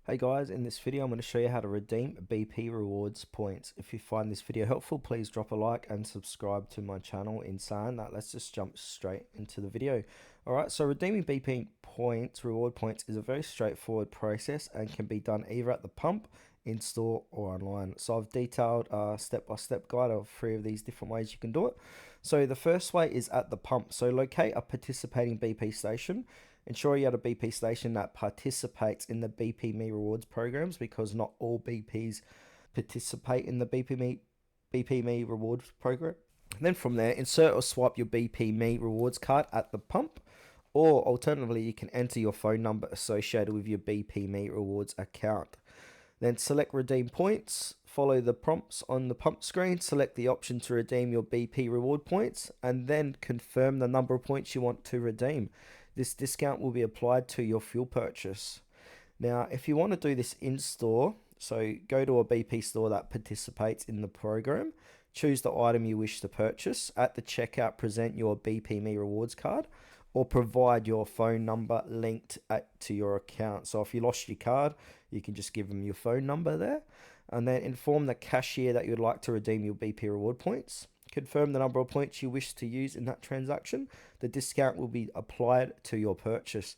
Hey guys, in this video I'm going to show you how to redeem BP rewards points. If you find this video helpful, please drop a like and subscribe to my channel. In saying that, let's just jump straight into the video. Alright, so redeeming BP points, reward points, is a very straightforward process and can be done either at the pump, in store or online. So I've detailed a step-by-step guide of 3 of these different ways you can do it. So the first way is at the pump. So locate a participating BP station. Ensure you're at a BP station that participates in the BP Me Rewards programs, because not all BPs participate in the BP Me Rewards program. And then from there, insert or swipe your BP Me Rewards card at the pump, or alternatively, you can enter your phone number associated with your BP Me Rewards account. Then select redeem points, follow the prompts on the pump screen, select the option to redeem your BP reward points, and then confirm the number of points you want to redeem. This discount will be applied to your fuel purchase. Now, if you want to do this in store, so go to a BP store that participates in the program, choose the item you wish to purchase. At the checkout, present your BP Me Rewards card, or provide your phone number linked to your account. So if you lost your card, you can just give them your phone number there, and then inform the cashier that you would like to redeem your BP reward points. Confirm the number of points you wish to use in that transaction. The discount will be applied to your purchase.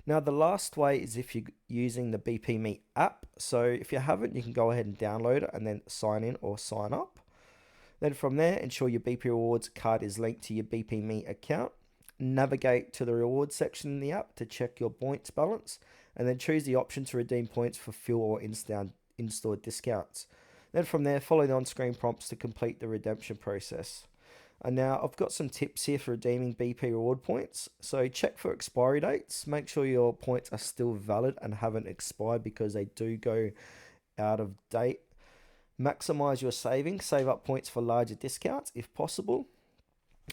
Now, the last way is if you're using the BP Me app. So if you haven't, you can go ahead and download it and then sign in or sign up. Then from there, ensure your BP Rewards card is linked to your BP Me account. Navigate to the rewards section in the app to check your points balance, and then choose the option to redeem points for fuel or in-store discounts. Then from there, follow the on-screen prompts to complete the redemption process. And now I've got some tips here for redeeming BP reward points. So check for expiry dates. Make sure your points are still valid and haven't expired, because they do go out of date. Maximize your savings. Save up points for larger discounts if possible.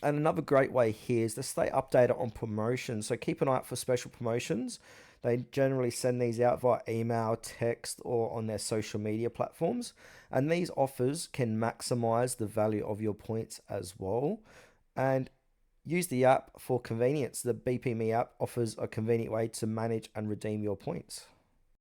And another great way here is to stay updated on promotions. So keep an eye out for special promotions. They generally send these out via email, text, or on their social media platforms. And these offers can maximize the value of your points as well. And use the app for convenience. The BP Me app offers a convenient way to manage and redeem your points.